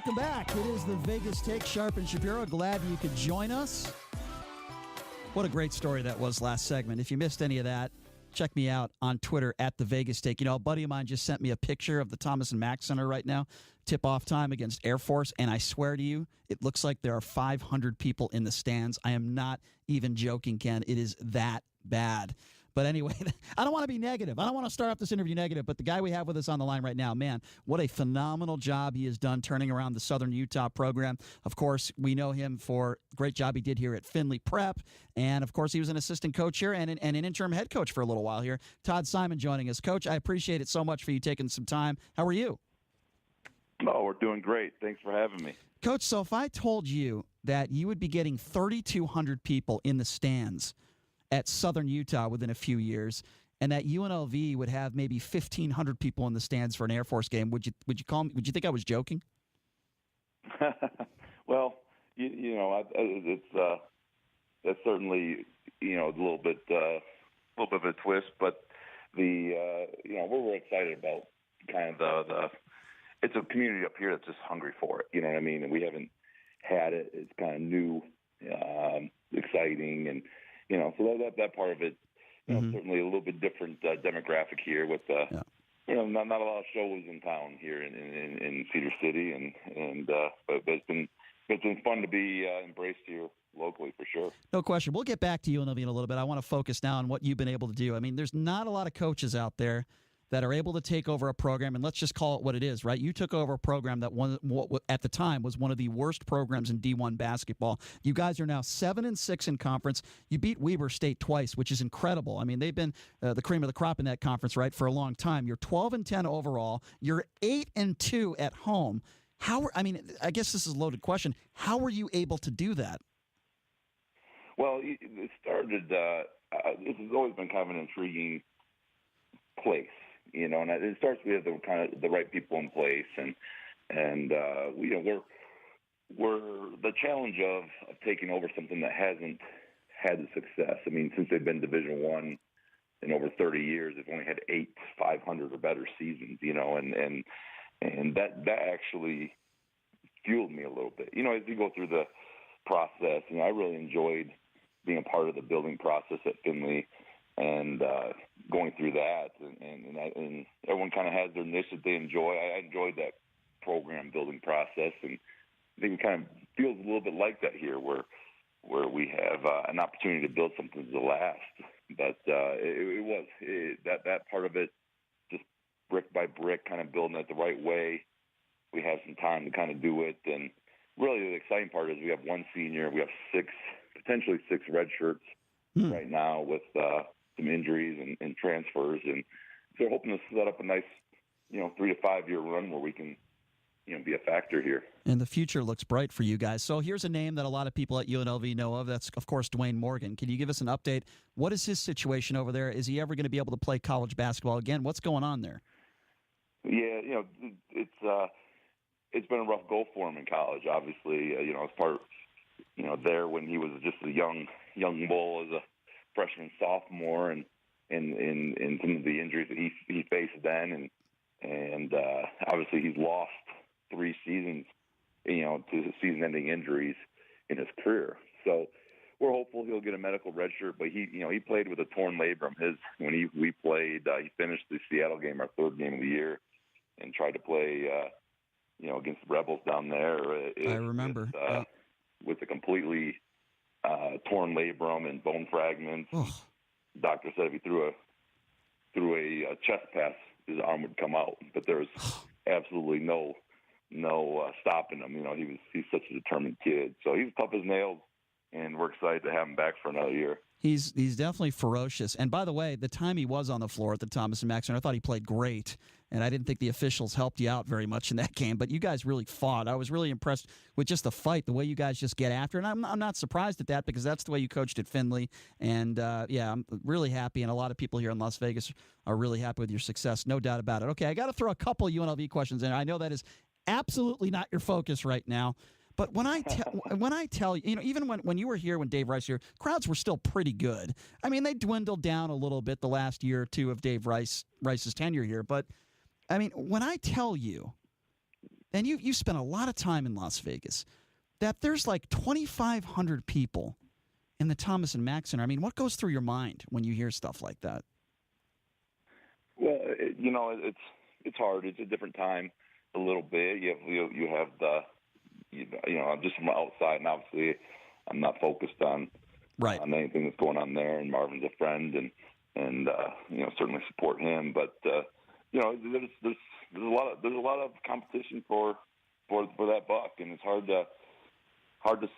welcome back. It is the Vegas Take, Sharp and Shapiro. Glad you could join us. What a great story that was last segment. If you missed any of that, check me out on Twitter at the Vegas Take. You know, a buddy of mine just sent me a picture of the Thomas and Mack Center right now, tip-off time against Air Force, and I swear to you, it looks like there are 500 people in the stands. I am not even joking, Ken. It is that bad. But anyway, I don't want to be negative. I don't want to start off this interview negative, but the guy we have with us on the line right now, man, what a phenomenal job he has done turning around the Southern Utah program. Of course, we know him for the great job he did here at Findlay Prep, and of course, he was an assistant coach here and an interim head coach for a little while here. Todd Simon joining us. Coach, I appreciate it so much for you taking some time. How are you? Oh, we're doing great. Thanks for having me. Coach, so if I told you that you would be getting 3,200 people in the stands at Southern Utah within a few years, and that UNLV would have maybe 1,500 people in the stands for an Air Force game, would you call me? Would you think I was joking? Well, it's that's certainly a little bit of a twist, but we're excited about kind of the it's a community up here that's just hungry for it. You know what I mean? And we haven't had it. It's kind of new, exciting, and so that part of it, certainly a little bit different demographic here with, not a lot of shows in town here in Cedar City, but it's been fun to be embraced here locally for sure. No question. We'll get back to UNLV in a little bit. I want to focus now on what you've been able to do. I mean, there's not a lot of coaches out there that are able to take over a program, and let's just call it what it is, right? You took over a program that at the time was one of the worst programs in D1 basketball. You guys are now 7-6 in conference. You beat Weber State twice, which is incredible. I mean, they've been the cream of the crop in that conference, right, for a long time. You're 12-10 overall. You're 8-2 at home. I guess this is a loaded question. How were you able to do that? Well, it started. This has always been kind of an intriguing place. And it starts with the right people in place, and we're the challenge of taking over something that hasn't had the success. I mean, since they've been Division I in over 30 years, they've only had 8 500 or better seasons. And that actually fueled me a little bit. As you go through the process, I really enjoyed being a part of the building process at Findlay. And going through that, and everyone kind of has their niche that they enjoy. I enjoyed that program building process, and I think it kind of feels a little bit like that here, where we have an opportunity to build something to last. But that part of it, just brick by brick, kind of building it the right way. We have some time to kind of do it, and really the exciting part is we have one senior, we have potentially six red shirts right now with some injuries and transfers, and so we're hoping to set up a nice, 3 to 5 year run where we can, be a factor here. And the future looks bright for you guys. So here's a name that a lot of people at UNLV know of. That's, of course, Dwayne Morgan. Can you give us an update? What is his situation over there? Is he ever going to be able to play college basketball again? What's going on there? Yeah, it's been a rough go for him in college. Obviously, as part, there when he was just a young bull as a freshman, sophomore, and some of the injuries that he faced then, and obviously he's lost 3 seasons, to season-ending injuries in his career. So we're hopeful he'll get a medical red shirt, but he played with a torn labrum. When we played, he finished the Seattle game, our 3rd game of the year, and tried to play, against the Rebels down there. I remember. With a completely torn labrum and bone fragments. Doctor said if he threw a chest pass, his arm would come out. But there was absolutely no stopping him. He's such a determined kid. So he's tough as nails, and we're excited to have him back for another year. He's definitely ferocious. And by the way, the time he was on the floor at the Thomas and Mack Center, I thought he played great. And I didn't think the officials helped you out very much in that game. But you guys really fought. I was really impressed with just the fight, the way you guys just get after it. And I'm not surprised at that because that's the way you coached at Findlay. And, I'm really happy. And a lot of people here in Las Vegas are really happy with your success. No doubt about it. Okay, I got to throw a couple UNLV questions in. I know that is absolutely not your focus right now. But when I tell you, even when you were here, when Dave Rice was here, crowds were still pretty good. I mean, they dwindled down a little bit the last year or two of Dave Rice's tenure here. But, I mean, when I tell you, and you spent a lot of time in Las Vegas, that there's like 2,500 people in the Thomas and Mack Center. I mean, what goes through your mind when you hear stuff like that? Well, it's hard. It's a different time a little bit. You have the I'm just from outside, and obviously I'm not focused on anything that's going on there. And Marvin's a friend, and certainly support him. But there's a lot of competition for that buck, and it's hard to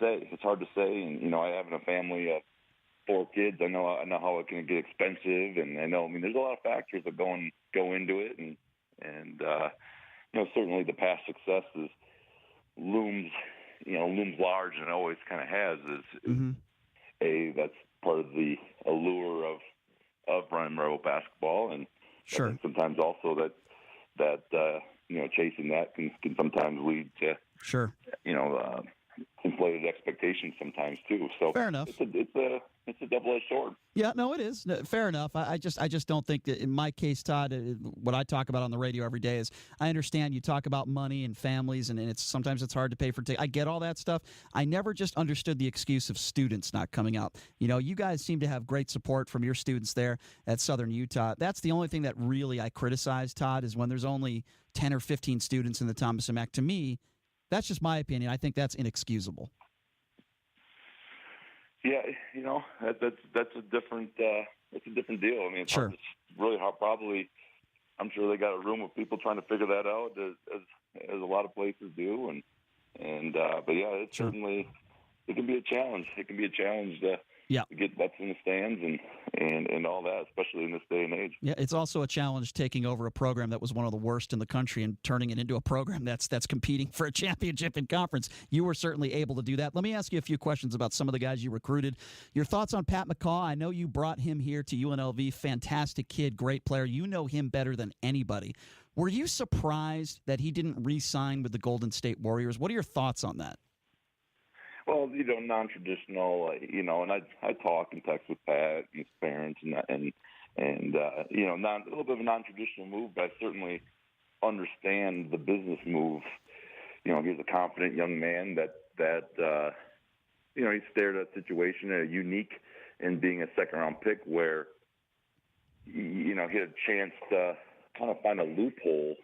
say. It's hard to say. And I have a family of 4 kids. I know how it can get expensive, and I know. There's a lot of factors that go into it, and certainly the past successes looms large, and it always kind of has. That's part of the allure of Brian Monroe basketball, and sure. I think sometimes also that chasing that can sometimes lead to inflated expectations sometimes too. So fair enough. It's a double-edged sword. Yeah, no, it is. No, fair enough. I just don't think that in my case, Todd, what I talk about on the radio every day is I understand you talk about money and families, and sometimes it's hard to pay for tickets. I get all that stuff. I never just understood the excuse of students not coming out. You guys seem to have great support from your students there at Southern Utah. That's the only thing that really I criticize, Todd, is when there's only 10 or 15 students in the Thomas and Mack. To me, that's just my opinion. I think that's inexcusable. Yeah, that's a different deal. It's sure. Hard, it's really hard. Probably, I'm sure they got a room of people trying to figure that out, as a lot of places do. But yeah, it's sure. Certainly it can be a challenge. It can be a challenge to get butts in the stands and all that, especially in this day and age. Yeah, it's also a challenge taking over a program that was one of the worst in the country and turning it into a program that's competing for a championship in conference. You were certainly able to do that. Let me ask you a few questions about some of the guys you recruited. Your thoughts on Pat McCaw? I know you brought him here to UNLV. Fantastic kid, great player. You know him better than anybody. Were you surprised that he didn't re-sign with the Golden State Warriors? What are your thoughts on that? Well, non-traditional, and I talk and text with Pat and his parents, and a little bit of a non-traditional move, but I certainly understand the business move. He's a confident young man that he stared at a situation, unique in being a second-round pick where, he had a chance to kind of find a loophole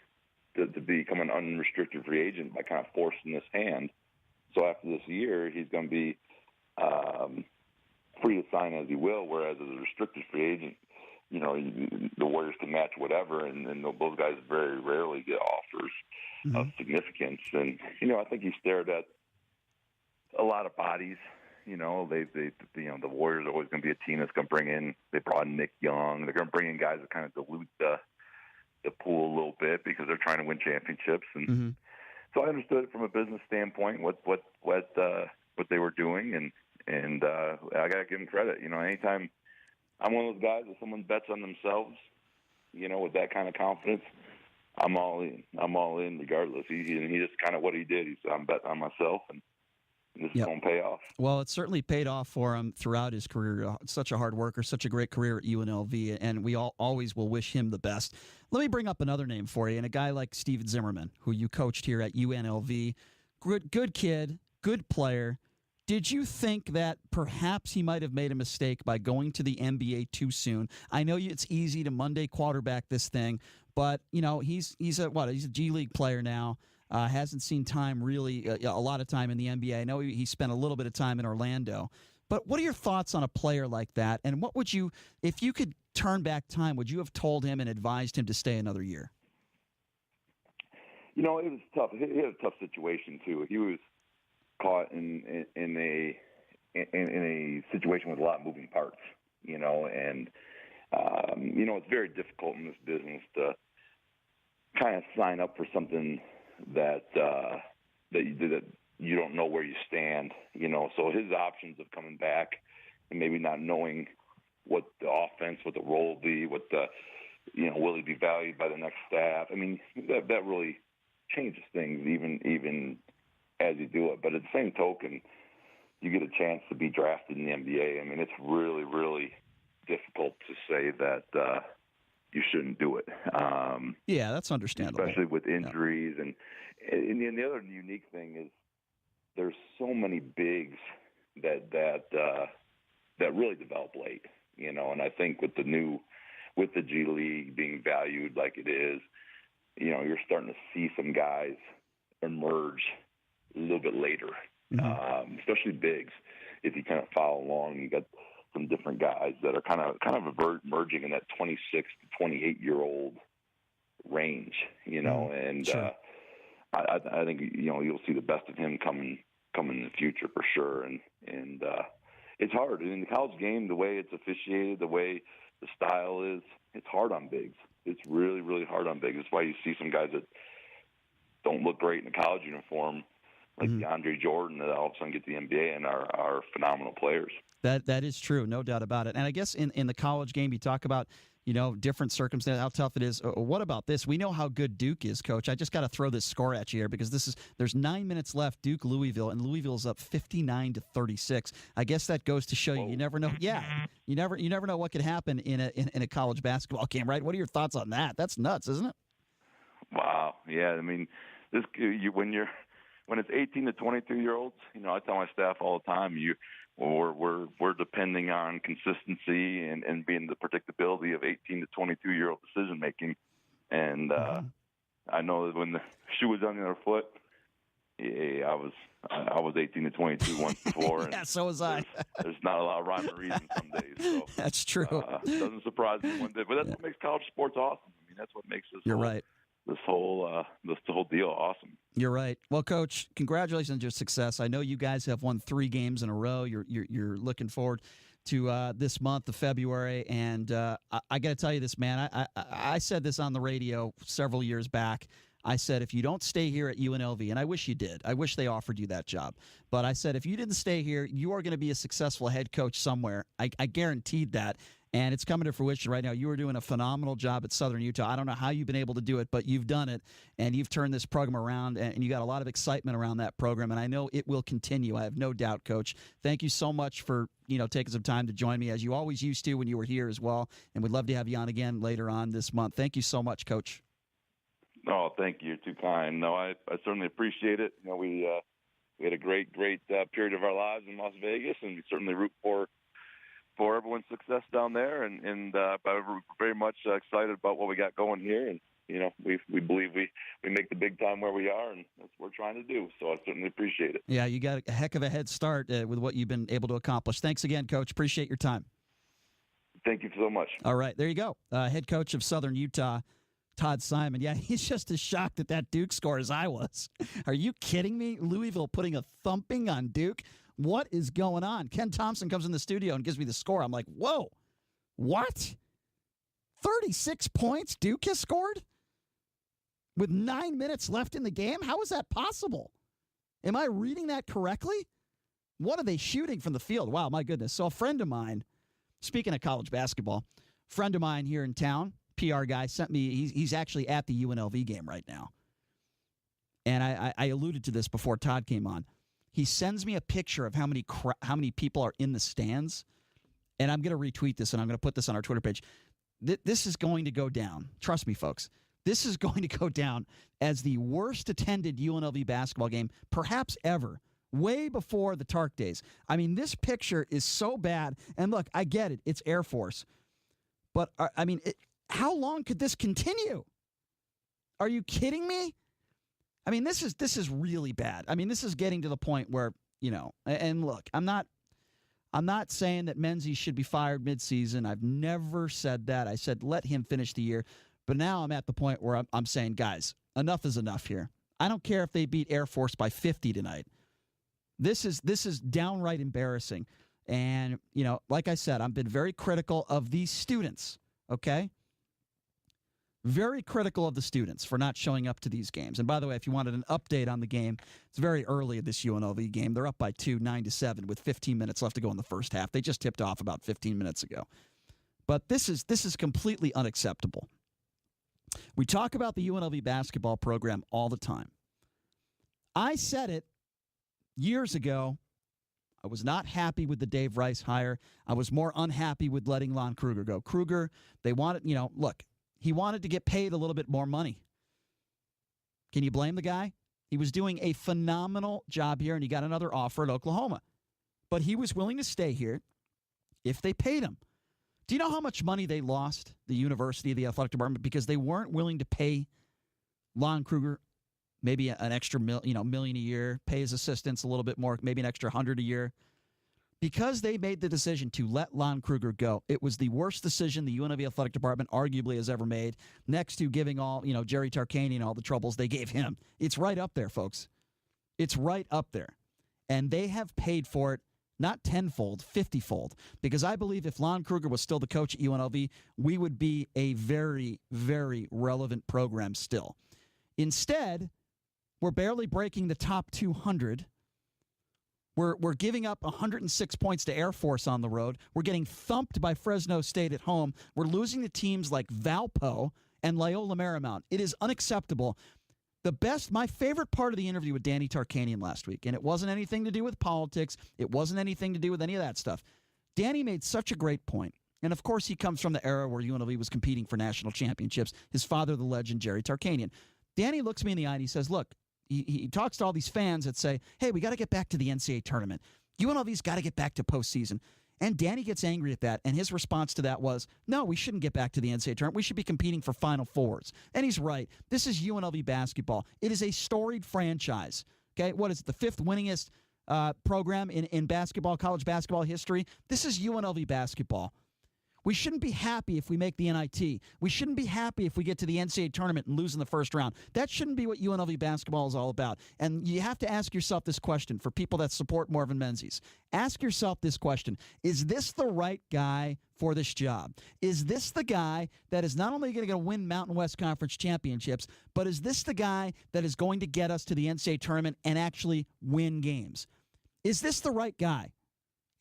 to become an unrestricted free agent by kind of forcing his hand. So after this year, he's going to be free to sign as he will, whereas as a restricted free agent, the Warriors can match whatever, and those guys very rarely get offers of significance. And, I think he stared at a lot of bodies. The Warriors are always going to be a team that's going to bring in, they brought in Nick Young. They're going to bring in guys that kind of dilute the pool a little bit because they're trying to win championships. And so I understood it from a business standpoint, what they were doing, and I got to give them credit. Anytime I'm one of those guys, if someone bets on themselves, with that kind of confidence, I'm all in. I'm all in regardless. He just kind of what he did. He said, I'm betting on myself, and this is going to pay off. Well, it certainly paid off for him throughout his career. Such a hard worker, such a great career at UNLV, and we always will wish him the best. Let me bring up another name for you, and a guy like Steven Zimmerman, who you coached here at UNLV. Good kid, good player. Did you think that perhaps he might have made a mistake by going to the NBA too soon? I know it's easy to Monday quarterback this thing, but he's a G League player now. Hasn't seen time really, a lot of time in the NBA. I know he spent a little bit of time in Orlando. But what are your thoughts on a player like that? And what would you, if you could turn back time, would you have told him and advised him to stay another year? It was tough. He had a tough situation, too. He was caught in a situation with a lot of moving parts, and it's very difficult in this business to kind of sign up for something that you don't know where you stand, So his options of coming back and maybe not knowing what the offense, what the role will be, what the, will he be valued by the next staff? That really changes things even as you do it. But at the same token, you get a chance to be drafted in the NBA. It's really, really difficult to say that you shouldn't do it. Yeah, that's understandable. Especially with injuries. Yeah. And the other unique thing is there's so many bigs that really develop late, and I think with the G League being valued like it is, you're starting to see some guys emerge a little bit later, especially bigs. If you kind of follow along, you got some different guys that are kind of emerging in that 26 to 28-year-old range, and sure. I think you'll see the best of him coming in the future for sure, and it's hard in the college game. The way it's officiated, the way the style is, it's hard on bigs. It's really, really hard on bigs. That's why you see some guys that don't look great in a college uniform, like DeAndre Jordan, that all of a sudden get the NBA and are phenomenal players. That is true, no doubt about it. And I guess in the college game, you talk about different circumstances, how tough it is. What about this? We know how good Duke is, Coach. I just got to throw this score at you here because there's 9 minutes left. Duke Louisville, and Louisville's up 59-36. I guess that goes to show you never know. Yeah, you never know what could happen in a college basketball game, right? What are your thoughts on that? That's nuts, isn't it? Wow. Yeah. I mean, when it's 18 to 22-year-olds, I tell my staff all the time, we're depending on consistency and being the predictability of 18 to 22-year-old decision making. And I know that when the shoe was on the other foot, I was 18 to 22 once before. And yeah, so was I. There's not a lot of rhyme or reason some days. So, that's true. It doesn't surprise me one day, but that's what makes college sports awesome. I mean, that's what makes this. You're right. This whole deal awesome. You're right. Well, Coach, congratulations on your success. I know you guys have won 3 games in a row. You're looking forward to this month of February, and I got to tell you this, man. I said this on the radio several years back. I said, if you don't stay here at UNLV, and I wish you did. I wish they offered you that job. But I said, if you didn't stay here, you are going to be a successful head coach somewhere. I guaranteed that. And it's coming to fruition right now. You are doing a phenomenal job at Southern Utah. I don't know how you've been able to do it, but you've done it, and you've turned this program around, and you got a lot of excitement around that program, and I know it will continue. I have no doubt, Coach. Thank you so much for taking some time to join me, as you always used to when you were here as well, and we'd love to have you on again later on this month. Thank you so much, Coach. Oh, thank you. You're too kind. No, I certainly appreciate it. We had a great period of our lives in Las Vegas, and we certainly root for everyone's success down there, and we're very much excited about what we got going here, and we believe we make the big time where we are, and that's what we're trying to do. So I certainly appreciate it. Yeah, you got a heck of a head start with what you've been able to accomplish. Thanks again, Coach. Appreciate your time. Thank you so much. All right, there you go. Head coach of Southern Utah, Todd Simon. Yeah, he's just as shocked at that Duke score as I was. Are you kidding me? Louisville putting a thumping on Duke? What is going on? Ken Thompson comes in the studio and gives me the score. I'm like, whoa, what? 36 points Duke has scored? With 9 minutes left in the game? How is that possible? Am I reading that correctly? What are they shooting from the field? Wow, my goodness. So a friend of mine, speaking of college basketball, friend of mine here in town, PR guy, sent me, he's actually at the UNLV game right now. And I alluded to this before Todd came on. He sends me a picture of how many people are in the stands, and I'm going to retweet this, and I'm going to put this on our Twitter page. This is going to go down. Trust me, folks. This is going to go down as the worst attended UNLV basketball game perhaps ever, way before the Tark days. I mean, this picture is so bad. And look, I get it. It's Air Force. But, how long could this continue? Are you kidding me? I mean, this is really bad. I mean, this is getting to the point where, and look, I'm not saying that Menzies should be fired midseason. I've never said that. I said let him finish the year. But now I'm at the point where I'm saying, guys, enough is enough here. I don't care if they beat Air Force by 50 tonight. This is downright embarrassing. And, like I said, I've been very critical of these students, okay? Very critical of the students for not showing up to these games. And by the way, if you wanted an update on the game, it's very early in this UNLV game. They're up by 2, 9-7, with 15 minutes left to go in the first half. They just tipped off about 15 minutes ago. But this is completely unacceptable. We talk about the UNLV basketball program all the time. I said it years ago. I was not happy with the Dave Rice hire. I was more unhappy with letting Lon Kruger go. Kruger, they wanted, look, He wanted to get paid a little bit more money. Can you blame the guy? He was doing a phenomenal job here, and he got another offer at Oklahoma. But he was willing to stay here if they paid him. Do you know how much money they lost, the university, the athletic department, because they weren't willing to pay Lon Kruger maybe an extra million a year, pay his assistants a little bit more, maybe an extra 100 a year? Because they made the decision to let Lon Kruger go, it was the worst decision the UNLV athletic department arguably has ever made, next to giving all, Jerry Tarkanian all the troubles they gave him. It's right up there, folks. It's right up there. And they have paid for it, not tenfold, 50-fold. Because I believe if Lon Kruger was still the coach at UNLV, we would be a very, very relevant program still. Instead, we're barely breaking the top 200. We're giving up 106 points to Air Force on the road. We're getting thumped by Fresno State at home. We're losing to teams like Valpo and Loyola Marymount. It is unacceptable. My favorite part of the interview with Danny Tarkanian last week, and it wasn't anything to do with politics. It wasn't anything to do with any of that stuff. Danny made such a great point. And, of course, he comes from the era where UNLV was competing for national championships. His father, the legend, Jerry Tarkanian. Danny looks me in the eye and he says, look, he talks to all these fans that say, hey, we got to get back to the NCAA tournament. UNLV's got to get back to postseason. And Danny gets angry at that, and his response to that was, no, we shouldn't get back to the NCAA tournament. We should be competing for Final Fours. And he's right. This is UNLV basketball. It is a storied franchise. Okay, what is it, the fifth winningest program in basketball, college basketball history? This is UNLV basketball. We shouldn't be happy if we make the NIT. We shouldn't be happy if we get to the NCAA tournament and lose in the first round. That shouldn't be what UNLV basketball is all about. And you have to ask yourself this question for people that support Marvin Menzies. Ask yourself this question. Is this the right guy for this job? Is this the guy that is not only going to win Mountain West Conference championships, but is this the guy that is going to get us to the NCAA tournament and actually win games? Is this the right guy?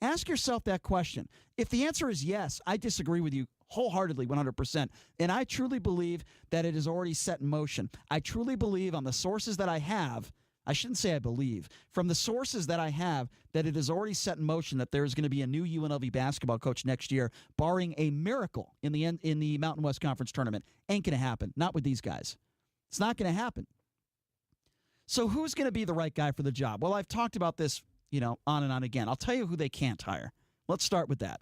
Ask yourself that question. If the answer is yes, I disagree with you wholeheartedly, 100%. And I truly believe that it is already set in motion. I truly believe on the sources that I have, I shouldn't say I believe, from the sources that I have, that it is already set in motion that there is going to be a new UNLV basketball coach next year, barring a miracle in the Mountain West Conference tournament. Ain't going to happen. Not with these guys. It's not going to happen. So who's going to be the right guy for the job? Well, I've talked about this on and on again. I'll tell you who they can't hire. Let's start with that.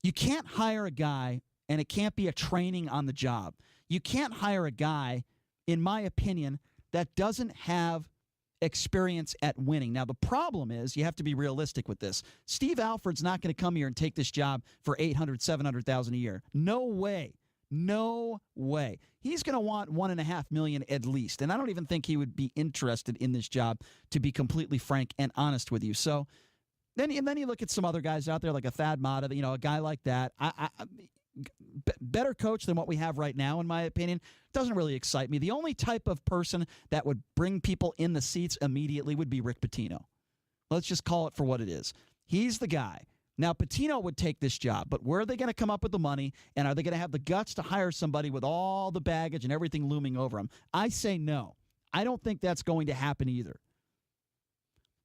You can't hire a guy, and it can't be a training on the job. You can't hire a guy, in my opinion, that doesn't have experience at winning. Now, the problem is you have to be realistic with this. Steve Alford's not going to come here and take this job for $800,000, $700,000 a year. No way. No way. He's going to want $1.5 million at least, and I don't even think he would be interested in this job, to be completely frank and honest with you. So then you look at some other guys out there like a Thad Matta, a guy like that. Better coach than what we have right now, in my opinion. Doesn't really excite me. The only type of person that would bring people in the seats immediately would be Rick Pitino. Let's just call it for what it is. He's the guy. Now, Pitino would take this job, but where are they going to come up with the money, and are they going to have the guts to hire somebody with all the baggage and everything looming over them? I say no. I don't think that's going to happen either.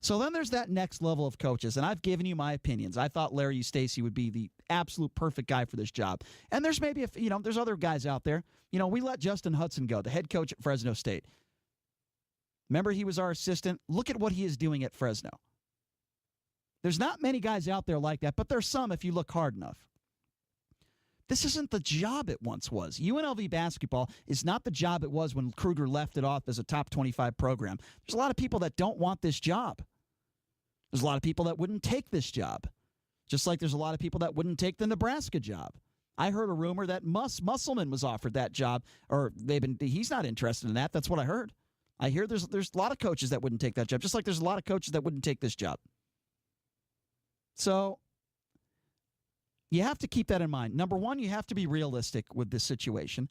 So then there's that next level of coaches, and I've given you my opinions. I thought Larry Eustacey would be the absolute perfect guy for this job. And there's maybe, there's other guys out there. We let Justin Hudson go, the head coach at Fresno State. Remember, he was our assistant. Look at what he is doing at Fresno. There's not many guys out there like that, but there's some if you look hard enough. This isn't the job it once was. UNLV basketball is not the job it was when Kruger left it off as a top 25 program. There's a lot of people that don't want this job. There's a lot of people that wouldn't take this job. Just like there's a lot of people that wouldn't take the Nebraska job. I heard a rumor that Musselman was offered that job, or he's not interested in that. That's what I heard. I hear there's a lot of coaches that wouldn't take that job, just like there's a lot of coaches that wouldn't take this job. So you have to keep that in mind. Number one, you have to be realistic with this situation.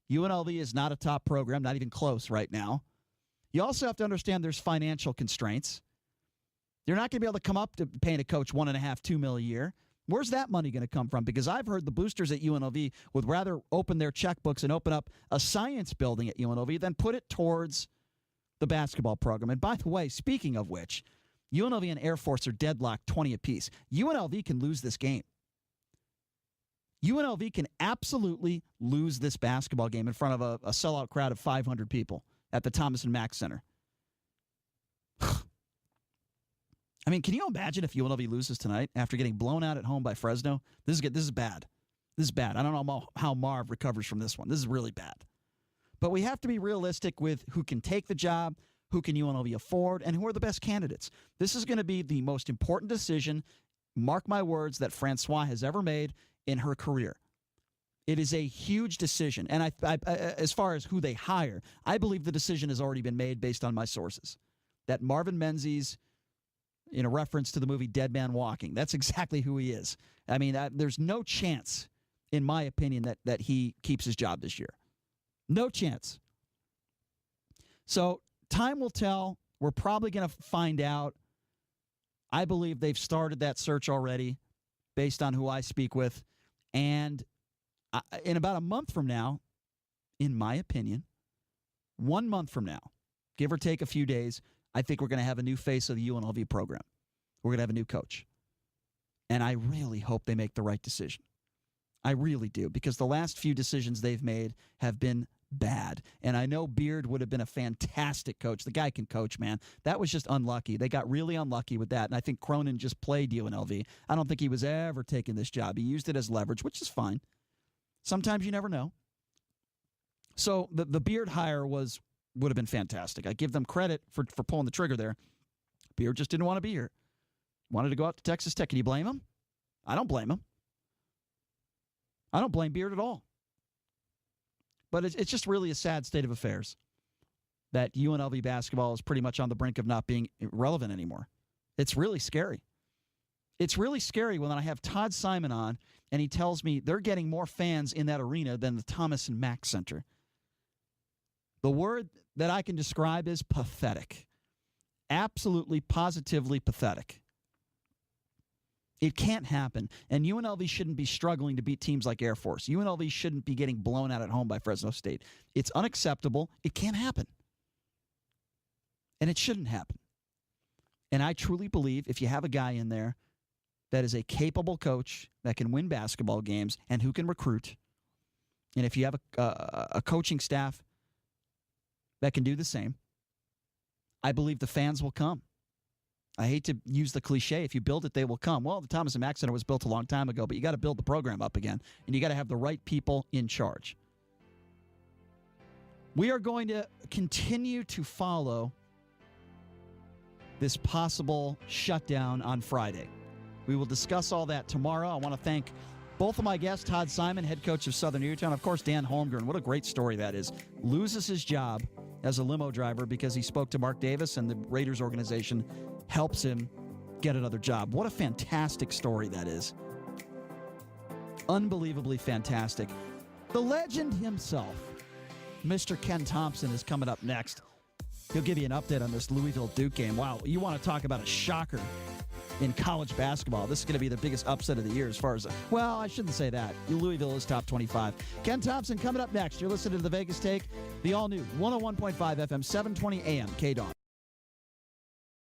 UNLV is not a top program, not even close right now. You also have to understand there's financial constraints. You're not going to be able to come up to paying a coach $1.5, $2 million a year. Where's that money going to come from? Because I've heard the boosters at UNLV would rather open their checkbooks and open up a science building at UNLV than put it towards the basketball program. And by the way, speaking of which, UNLV and Air Force are deadlocked 20 apiece. UNLV can lose this game. UNLV can absolutely lose this basketball game in front of a sellout crowd of 500 people at the Thomas and Mack Center. I mean, can you imagine if UNLV loses tonight after getting blown out at home by Fresno? This is bad. This is bad. I don't know how Marv recovers from this one. This is really bad. But we have to be realistic with who can take the job, who can UNLV afford, and who are the best candidates. This is going to be the most important decision, mark my words, that Francois has ever made in her career. It is a huge decision. And I, as far as who they hire, I believe the decision has already been made based on my sources. That Marvin Menzies, in a reference to the movie Dead Man Walking, that's exactly who he is. I mean, there's no chance, in my opinion, that he keeps his job this year. No chance. So time will tell. We're probably going to find out. I believe they've started that search already based on who I speak with. And in about a month from now, in my opinion, 1 month from now, give or take a few days, I think we're going to have a new face of the UNLV program. We're going to have a new coach. And I really hope they make the right decision. I really do, because the last few decisions they've made have been bad. And I know Beard would have been a fantastic coach. The guy can coach, man. That was just unlucky. They got really unlucky with that. And I think Cronin just played UNLV. I don't think he was ever taking this job. He used it as leverage, which is fine. Sometimes you never know. So the Beard hire would have been fantastic. I give them credit for pulling the trigger there. Beard just didn't want to be here. Wanted to go out to Texas Tech. Can you blame him? I don't blame him. I don't blame Beard at all. But it's just really a sad state of affairs that UNLV basketball is pretty much on the brink of not being relevant anymore. It's really scary. It's really scary when I have Todd Simon on and he tells me they're getting more fans in that arena than the Thomas and Mack Center. The word that I can describe is pathetic. Absolutely, positively pathetic. It can't happen. And UNLV shouldn't be struggling to beat teams like Air Force. UNLV shouldn't be getting blown out at home by Fresno State. It's unacceptable. It can't happen. And it shouldn't happen. And I truly believe if you have a guy in there that is a capable coach that can win basketball games and who can recruit, and if you have a coaching staff that can do the same, I believe the fans will come. I hate to use the cliche, if you build it, they will come. Well, the Thomas and Mack Center was built a long time ago, but you got to build the program up again, and you got to have the right people in charge. We are going to continue to follow this possible shutdown on Friday. We will discuss all that tomorrow. I want to thank both of my guests, Todd Simon, head coach of Southern Newtown, of course, Dan Holmgren. What a great story that is. Loses his job as a limo driver because he spoke to Mark Davis, and the Raiders organization helps him get another job. What a fantastic story that is. Unbelievably fantastic. The legend himself, Mr. Ken Thompson, is coming up next. He'll give you an update on this Louisville-Duke game. Wow, you want to talk about a shocker in college basketball. This is going to be the biggest upset of the year as far as, well, I shouldn't say that. Louisville is top 25. Ken Thompson coming up next. You're listening to The Vegas Take, the all-new 101.5 FM, 720 AM, KDWN.